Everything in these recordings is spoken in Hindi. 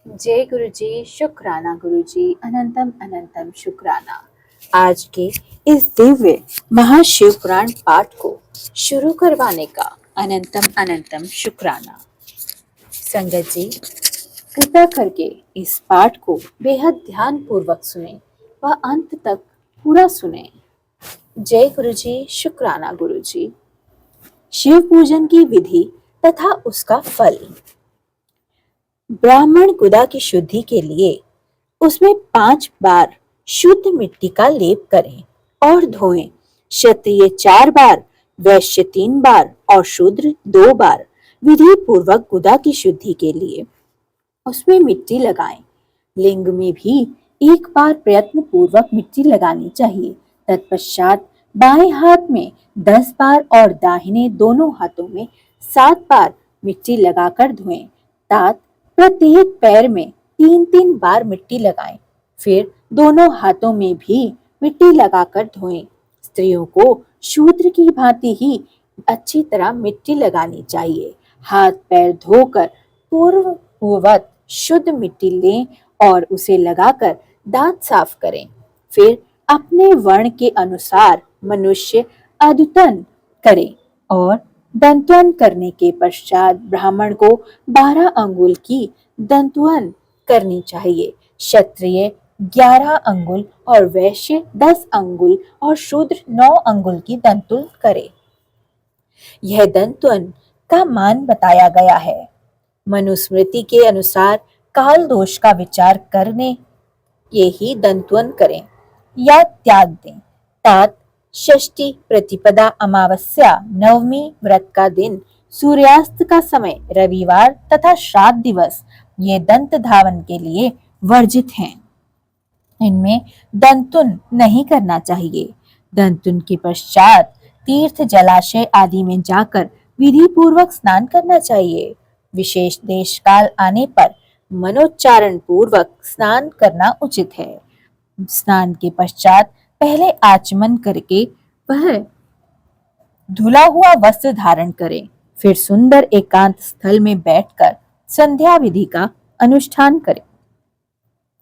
जय गुरु जी, शुक्राना गुरु जी, अनंतम अनंतम शुक्राना। आज के इस दिव्य महाशिव पुराण पाठ को शुरू करवाने का अनंतम अनंतम शुक्राना। संगत जी, कृपया करके इस पाठ को बेहद ध्यान पूर्वक सुने व अंत तक पूरा सुने। जय गुरु जी, शुक्राना गुरु जी। शिव पूजन की विधि तथा उसका फल। ब्राह्मण गुदा की शुद्धि के लिए उसमें 5 बार शुद्ध मिट्टी का लेप करें और धोएं। क्षत्रिय 4 बार, वैश्य 3 बार और शूद्र 2 बार विधि पूर्वक गुदा की शुद्धि के लिए उसमें मिट्टी लगाएं। लिंग में भी 1 बार प्रयत्न पूर्वक मिट्टी लगानी चाहिए। तत्पश्चात बाएं हाथ में 10 बार और दाहिने दोनों हाथों में 7 बार मिट्टी लगाकर धोएं। तात प्रत्येक पैर में 3-3 बार मिट्टी लगाएं। फिर दोनों हाथों में भी मिट्टी लगाकर धोएं। स्त्रियों को शूद्र की भांति ही अच्छी तरह मिट्टी लगानी चाहिए। हाथ पैर धोकर पूर्ववत शुद्ध मिट्टी लें और उसे लगाकर दांत साफ करें। फिर अपने वर्ण के अनुसार मनुष्य अद्यतन करें और दंतवन करने के पश्चात ब्राह्मण को 12 अंगुल की दंतवन करनी चाहिए। क्षत्रिय 11 अंगुल और वैश्य 10 अंगुल और शूद्र 9 अंगुल की दंतुल करे। यह दंतवन का मान बताया गया है। मनुस्मृति के अनुसार काल दोष का विचार करने ये ही दंतवन करें या त्याग दें। तात षष्ठी, प्रतिपदा, अमावस्या, नवमी व्रत का दिन, सूर्यास्त का समय, रविवार तथा श्राद्ध दिवस ये दंत धावन के लिए वर्जित हैं। इनमें दंतुन नहीं करना चाहिए। दंतुन के पश्चात तीर्थ, जलाशय आदि में जाकर विधि पूर्वक स्नान करना चाहिए। विशेष देश काल आने पर मनोच्चारण पूर्वक स्नान करना उचित है। स्नान के पश्चात पहले आचमन करके वह धुला हुआ वस्त्र धारण करें। फिर सुंदर एकांत स्थल में बैठकर संध्या विधि का अनुष्ठान करें।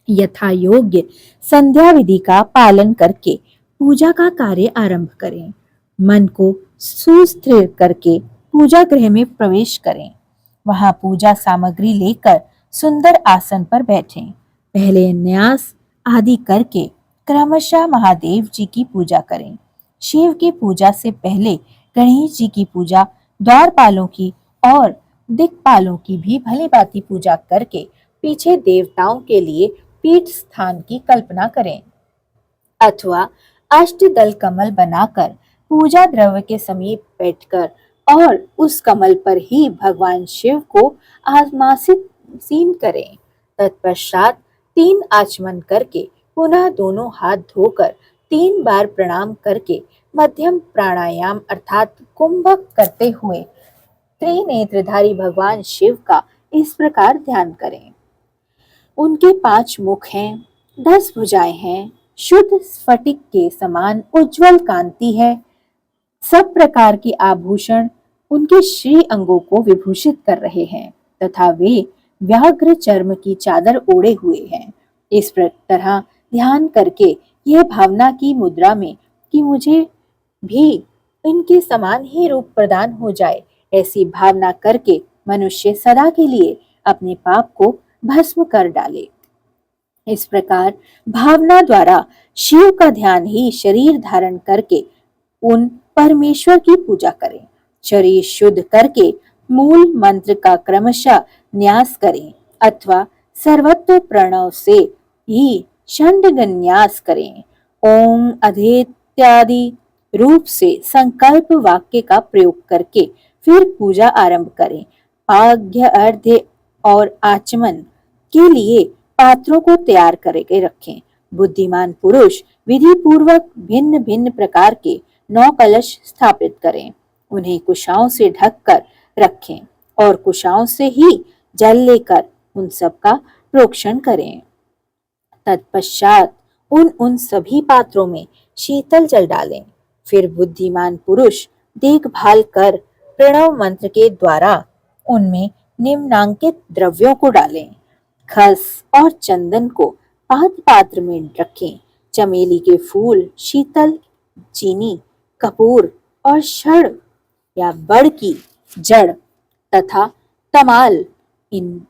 यथा योग्य संध्या विधि का पालन करके पूजा का कार्य आरंभ करें। मन को सुस्थिर करके पूजा गृह में प्रवेश करें। वहां पूजा सामग्री लेकर सुंदर आसन पर बैठें। पहले न्यास आदि करके क्रमशः महादेव जी की पूजा करें। शिव की पूजा से पहले गणेश जी की पूजा, द्वारपालों की और दिक्पालों की भी भली भांति पूजा करके पीछे देवताओं के लिए पीठ स्थान की कल्पना करें अथवा अष्टदल कमल बनाकर पूजा द्रव्य के समीप बैठकर और उस कमल पर ही भगवान शिव को आसमासीन करें। तत्पश्चात 3 आचमन करके पुनः दोनों हाथ धोकर 3 बार प्रणाम करके मध्यम प्राणायाम अर्थात कुंभक करते हुए त्रिनेत्रधारी भगवान शिव का इस प्रकार ध्यान करें। उनके 5 मुख हैं, 10 भुजाएं हैं, शुद्ध स्फटिक के समान उज्जवल कांति है। सब प्रकार के आभूषण उनके श्री अंगों को विभूषित कर रहे हैं तथा वे व्याघ्र चर्म की चादर ओढ़े हुए हैं। इस तरह ध्यान करके यह भावना की मुद्रा में कि मुझे भी इनके समान ही रूप प्रदान हो जाए, ऐसी भावना करके मनुष्य सदा के लिए अपने पाप को भस्म कर डाले। इस प्रकार भावना द्वारा शिव का ध्यान ही शरीर धारण करके उन परमेश्वर की पूजा करें। शरीर शुद्ध करके मूल मंत्र का क्रमशः न्यास करें अथवा सर्वत्र प्रणव से ही षण्डगन्यास करें। ओम अधेत्यादि रूप से संकल्प वाक्य का प्रयोग करके फिर पूजा आरंभ करें। आज्ञा, अर्घ्य और आचमन के लिए पात्रों को तैयार करके रखें। बुद्धिमान पुरुष विधि पूर्वक भिन्न भिन्न प्रकार के 9 कलश स्थापित करें। उन्हें कुशाओं से ढककर रखें और कुशाओं से ही जल लेकर उन सब का प्रोक्षण करें। तत्पश्चात उन सभी पात्रों में शीतल जल डालें। फिर बुद्धिमान पुरुष देखभाल कर प्रणव मंत्र के द्वारा उनमें निम्नांकित द्रव्यों को डालें। खस और चंदन को पात्र पात्र में रखें। चमेली के फूल, शीतल चीनी, कपूर और क्षण या बड़ की जड़ तथा तमाल, इन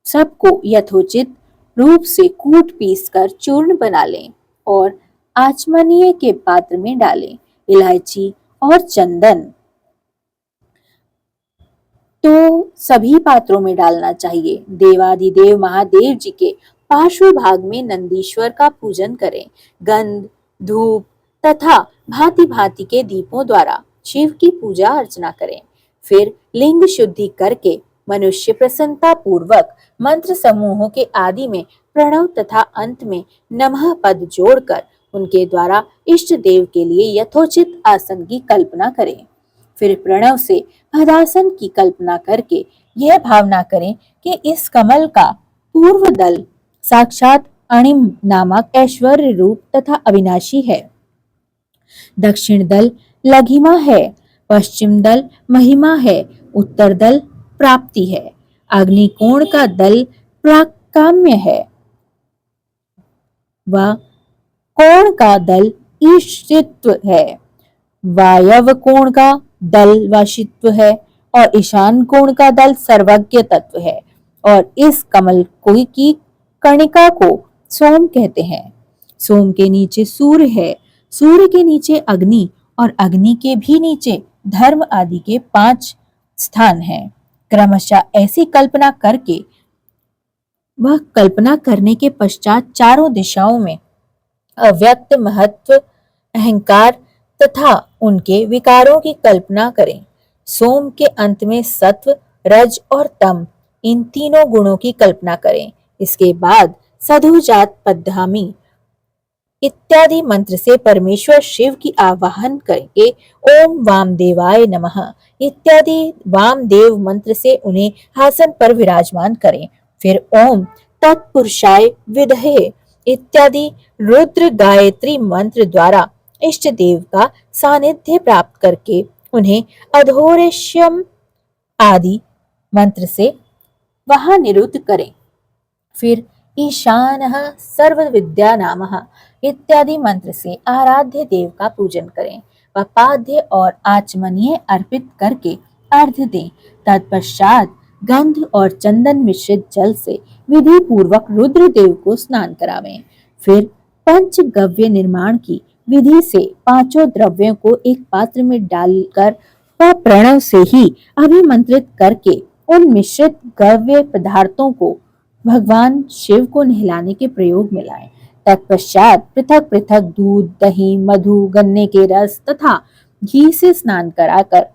सबको यथोचित रूप से कूट पीस कर चूर्ण बना लें और आचमनीय के पात्र में डालें। इलायची और चंदन तो सभी पात्रों में डालना चाहिए। देवाधिदेव महादेव जी के पार्श्व भाग में नंदीश्वर का पूजन करें। गंध, धूप तथा भांति भांति के दीपों द्वारा शिव की पूजा अर्चना करें। फिर लिंग शुद्धि करके मनुष्य प्रसन्नता पूर्वक मंत्र समूहों के आदि में प्रणव तथा अंत में नमः पद जोड़कर उनके द्वारा इष्ट देव के लिए यथोचित आसन की कल्पना करें। फिर प्रणव से पदासन की कल्पना करके यह भावना करें कि इस कमल का पूर्व दल साक्षात अणिम नामक ऐश्वर्य रूप तथा अविनाशी है, दक्षिण दल लघिमा है, पश्चिम दल महिमा है, उत्तर दल प्राप्ति है, अग्निकोण का दल प्राकाम्य है, व कोण का दल ईशित्व है, वायव कोण का दल वाशित्व है और ईशान कोण का दल सर्वज्ञ तत्व है। और इस कमल की कणिका को सोम कहते हैं। सोम के नीचे सूर्य है, सूर्य के नीचे अग्नि और अग्नि के भी नीचे धर्म आदि के 5 स्थान हैं। क्रमशः ऐसी कल्पना करके वह कल्पना करने के पश्चात चारों दिशाओं में अव्यक्त महत्व, अहंकार तथा उनके विकारों की कल्पना करें। सोम के अंत में सत्व, रज और तम, इन तीनों गुणों की कल्पना करें। इसके बाद सधुजात पद्धामी इत्यादि मंत्र से परमेश्वर शिव की आवाहन करके ओम वामदेवाय नमः इत्यादि वामदेव मंत्र से उन्हें आसन पर विराजमान करें। फिर ओम तत्पुरुषाय विद्महे इत्यादि रुद्र गायत्री मंत्र द्वारा इष्ट देव का सानिध्य प्राप्त करके उन्हें अधोरेश्यम आदि मंत्र से वहां निरुद्ध करें। फिर ईशानः सर्व विद्या नामः इत्यादि मंत्र से आराध्य देव का पूजन करें व पाद्य और आचमनीय अर्पित करके अर्घ्य दें। तत्पश्चात गंध और चंदन मिश्रित जल से विधि पूर्वक रुद्र देव को स्नान करावें। फिर पंचगव्य निर्माण की विधि से 5 द्रव्यों को एक पात्र में डालकर व प्रणव से ही अभिमंत्रित करके उन मिश्रित गव्य पदार्थों को भगवान शिव को नहलाने के प्रयोग में लाएं। तत्पश्चात पृथक पृथक दूध, दही, मधु, गन्ने के रस तथा घी से स्नान कराकर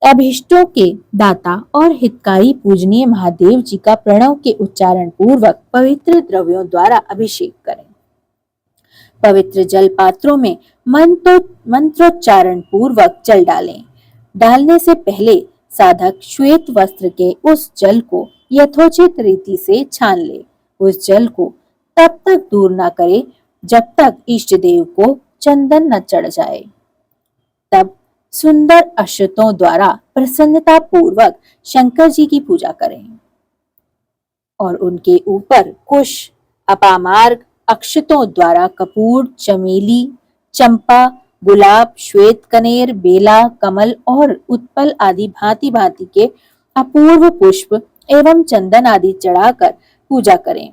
अभिष्टों के दाता और हितकारी पूजनीय महादेव जी का प्रणव के उच्चारण पूर्वक पवित्र द्रव्यों द्वारा अभिषेक करें। पवित्र जल पात्रों में मंत्रोच्चारण पूर्वक जल डालें। डालने से पहले साधक श्वेत वस्त्र के उस जल को यथोचित रीति से छान ले। उस जल को तब तक दूर न करे जब तक इष्ट देव को चंदन न चढ़ जाए। तब सुंदर अक्षतों द्वारा प्रसन्नता पूर्वक शंकर जी की पूजा करें और उनके ऊपर कुश, अपामार्ग अक्षतों द्वारा कपूर, चमेली, चंपा, गुलाब, श्वेत कनेर, बेला, कमल और उत्पल आदि भांति भांति के अपूर्व पुष्प एवं चंदन आदि चढ़ाकर पूजा करें।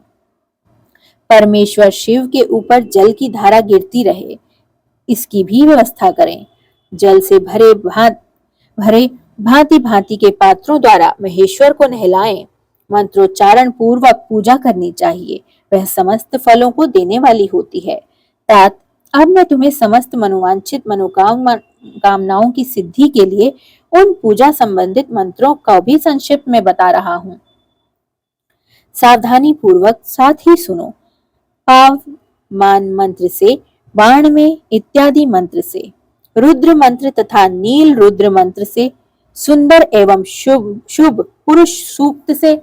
परमेश्वर शिव के ऊपर जल की धारा गिरती रहे, इसकी भी व्यवस्था करें। जल से भरे भांति भांति के पात्रों द्वारा महेश्वर को नहलाएं। मंत्रोच्चारण पूर्वक पूजा करनी चाहिए, वह समस्त फलों को देने वाली होती है। तात अब मैं तुम्हें समस्त मनोवांछित मनोकामनाओं की सिद्धि के लिए उन पूजा संबंधित मंत्रों का भी संक्षिप्त में बता रहा हूँ। सावधानी पूर्वक साथ ही सुनो। पाव मान मंत्र से, बाण में इत्यादि मंत्र से, रुद्र मंत्र तथा नील रुद्र मंत्र से, सुंदर एवं शुभ पुरुष सूक्त से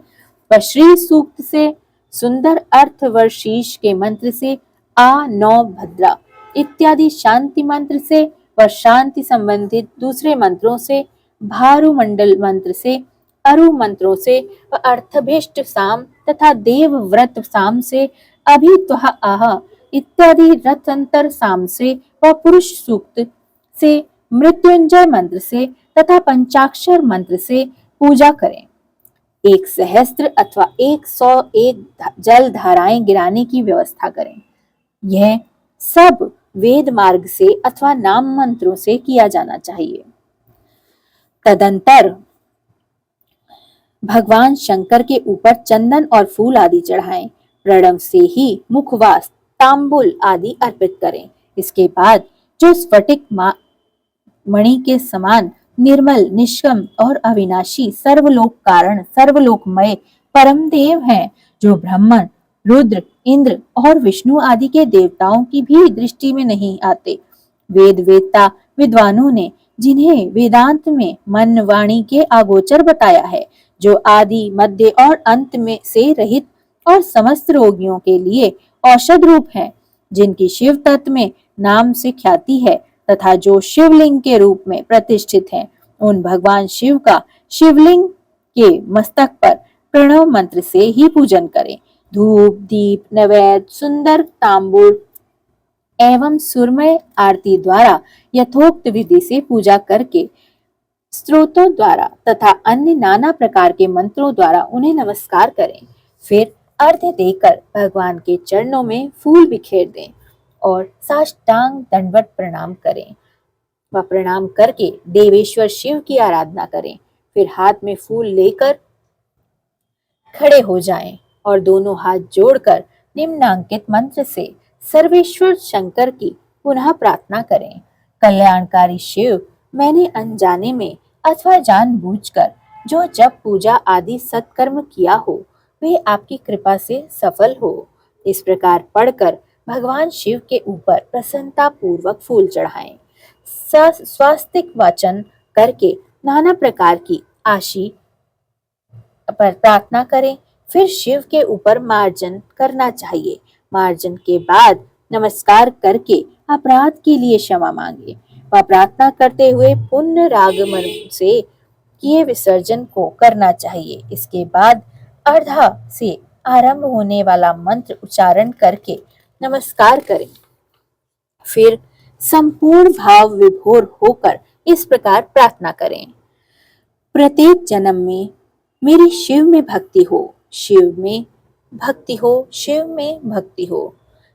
व श्री सूक्त से, सुंदर अर्थ व शीश के मंत्र से, आ नौ भद्रा इत्यादि शांति मंत्र से व शांति संबंधित दूसरे मंत्रों से, भारू मंडल मंत्र से, अरु मंत्रों से व अर्थभिष्ट साम तथा देव व्रत साम से अभित्वह आह इत्यादि रथंतर साम से व पुरुष सूक्त से मृत्युंजय मंत्र से तथा पंचाक्षर मंत्र से पूजा करें। 1 सहस्त्र अथवा 101 जल धाराएं गिराने की व्यवस्था करें। यह सब वेद मार्ग से अथवा नाम मंत्रों से किया जाना चाहिए। तदंतर भगवान शंकर के ऊपर चंदन और फूल आदि चढ़ाएं। प्रणव से ही मुखवास, तांबुल आदि अर्पित करें। इसके बाद जो स्फटिक मणि के समान निर्मल, निष्कम और अविनाशी सर्वलोक कारण, सर्वलोकमय परम देव हैं, जो ब्रह्मन, रुद्र, इंद्र और विष्णु आदि के देवताओं की भी दृष्टि में नहीं आते। वेद वेत्ता विद्वानों ने जिन्हें वेदांत में मन वाणी के अगोचर बताया है, जो आदि, मध्य और अंत में से रहित और समस्त रोगियों के लिए औषध रूप हैं, जिनकी शिव तत्व में नाम से ख्याति है तथा जो शिवलिंग के रूप में प्रतिष्ठित हैं, उन भगवान शिव का शिवलिंग के मस्तक पर प्रणव मंत्र से ही पूजन करें। धूप, दीप, नैवेद्य, सुंदर तांबूल एवं सुरमय आरती द्वारा यथोक्त विधि से पूजा करके स्तोत्रों द्वारा तथा अन्य नाना प्रकार के मंत्रों द्वारा उन्हें नमस्कार करें। फिर अर्घ्य देकर भगवान के चरणों में फूल बिखेर दें और साष्टांग दंडवत प्रणाम करें व प्रणाम करके देवेश्वर शिव की आराधना करें। फिर हाथ में फूल लेकर खड़े हो जाएं और दोनों हाथ जोड़कर निम्नांकित मंत्र से सर्वेश्वर शंकर की पुनः प्रार्थना करें। कल्याणकारी शिव, मैंने अनजाने में अथवा जानबूझकर जो जप पूजा आदि सत्कर्म किया हो, वे आपकी कृपा से सफल हो। इस प्रकार पढ़कर भगवान शिव के ऊपर प्रसन्नता पूर्वक फूल चढ़ाएं। स्वास्तिक वाचन करके नाना प्रकार की आशी पर प्रार्थना करें। फिर शिव के ऊपर मार्जन करना चाहिए। मार्जन के बाद नमस्कार करके अपराध के लिए क्षमा मांगे व प्रार्थना करते हुए पुण्य रागमन से किए विसर्जन को करना चाहिए। इसके बाद अर्धा से आरंभ होने वाला मंत्र उच्चारण करके नमस्कार करें। फिर संपूर्ण भाव विभोर होकर इस प्रकार प्रार्थना करें। प्रत्येक जन्म में मेरी शिव में भक्ति हो, शिव में भक्ति हो, शिव में भक्ति हो।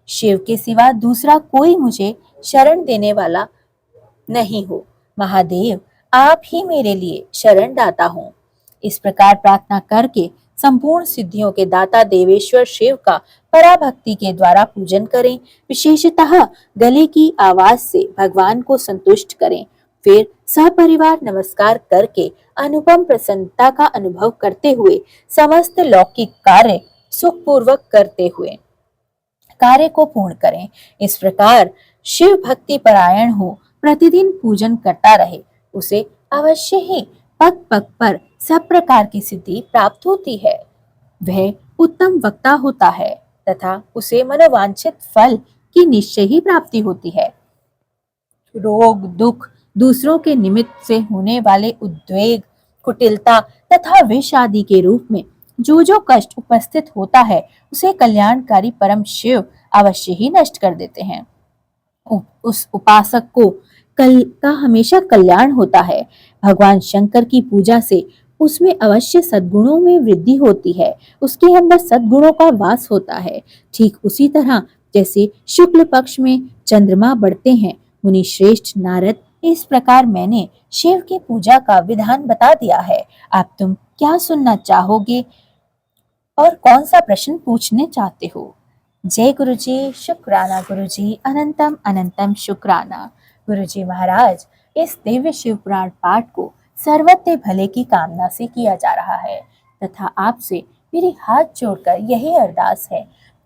शिव के सिवा दूसरा कोई मुझे शरण देने वाला नहीं हो। महादेव, आप ही मेरे लिए शरण दाता हो। इस प्रकार प्रार्थना करके संपूर्ण सिद्धियों के दाता देवेश्वर शिव का पराभक्ति के द्वारा पूजन करें। विशेषतः गले की आवाज से भगवान को संतुष्ट करें। फिर सपरिवार नमस्कार करके अनुपम प्रसन्नता का अनुभव करते हुए समस्त लौकिक कार्य सुखपूर्वक करते हुए कार्य को पूर्ण करें। इस प्रकार शिव भक्ति परायण हो प्रतिदिन पूजन करता रहे, उसे अवश्य ही पग पग पर सब प्रकार की सिद्धि प्राप्त होती है। वह उत्तम वक्ता होता है तथा उसे मनोवांछित फल की निश्चय ही प्राप्ति होती है। रोग, दुख, दूसरों के निमित्त से होने वाले उद्वेग, कुटिलता तथा विष आदि के रूप में जो जो कष्ट उपस्थित होता है, उसे कल्याणकारी परम शिव अवश्य ही नष्ट कर देते हैं। उस उपासक को कल का हमेशा कल्याण होता है। भगवान शंकर की पूजा से उसमें अवश्य सद्गुणों में वृद्धि होती है, उसके अंदर सद्गुणों का वास होता है। ठीक उसी तरह जैसे शुक्ल पक्ष में चंद्रमा बढ़ते हैं। मुनि श्रेष्ठ नारद, इस प्रकार मैंने शिव की पूजा का विधान बता दिया है। अब तुम क्या सुनना चाहोगे और कौन सा प्रश्न पूछने चाहते हो? जय गुरु जी, शुक्राना गुरु जी, अनंतम अनंतम शुक्राना। गुरु जी महाराज, इस दिव्य शिव पुराण पाठ को सर्वत्र भले की कामना से किया जा रहा है तथा आपसे मेरी हाथ जोड़कर यही अरदास है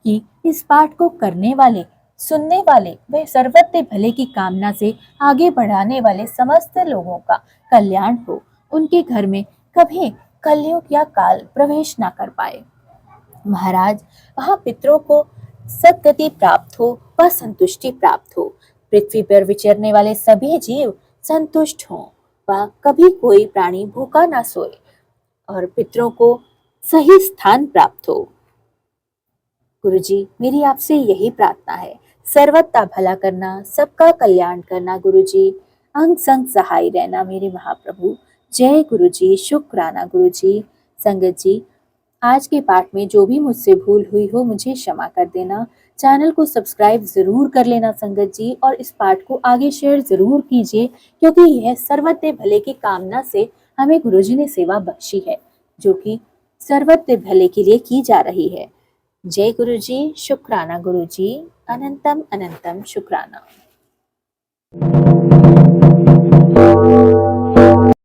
कि इस पाठ को करने वाले, सुनने वाले व सर्वत्र भले की कामना से आगे बढ़ाने वाले समस्त लोगों का कल्याण हो, उनके घर में कभी कलयुग या काल प्रवेश ना कर पाए। महाराज, वहाँ पितरों को सद्गति प्राप्त हो व संतुष्टि प्राप्त हो। पृथ्वी पर विचरने वाले सभी जीव संतुष्ट हों व कभी कोई प्राणी भूखा ना सोए और पितरों को सही स्थान प्राप्त हो। गुरुजी, मेरी आपसे यही प्रार्थना है, सर्वथा भला करना, सबका कल्याण करना गुरुजी, अंग संग सहाय रहना मेरे महाप्रभु। जय गुरुजी, शुक्राना गुरुजी। संगत जी, आज के पाठ में जो भी मुझसे भूल हुई हो मुझे क्षमा कर देना। चैनल को सब्सक्राइब जरूर कर लेना संगत जी, और इस पाठ को आगे शेयर जरूर कीजिए, क्योंकि यह सर्वत्र भले की कामना से हमें गुरुजी ने सेवा बख्शी है, जो कि सर्वत्र भले के लिए की जा रही है। जय गुरुजी, शुक्राना गुरुजी, अनंतम अनंतम शुक्राना।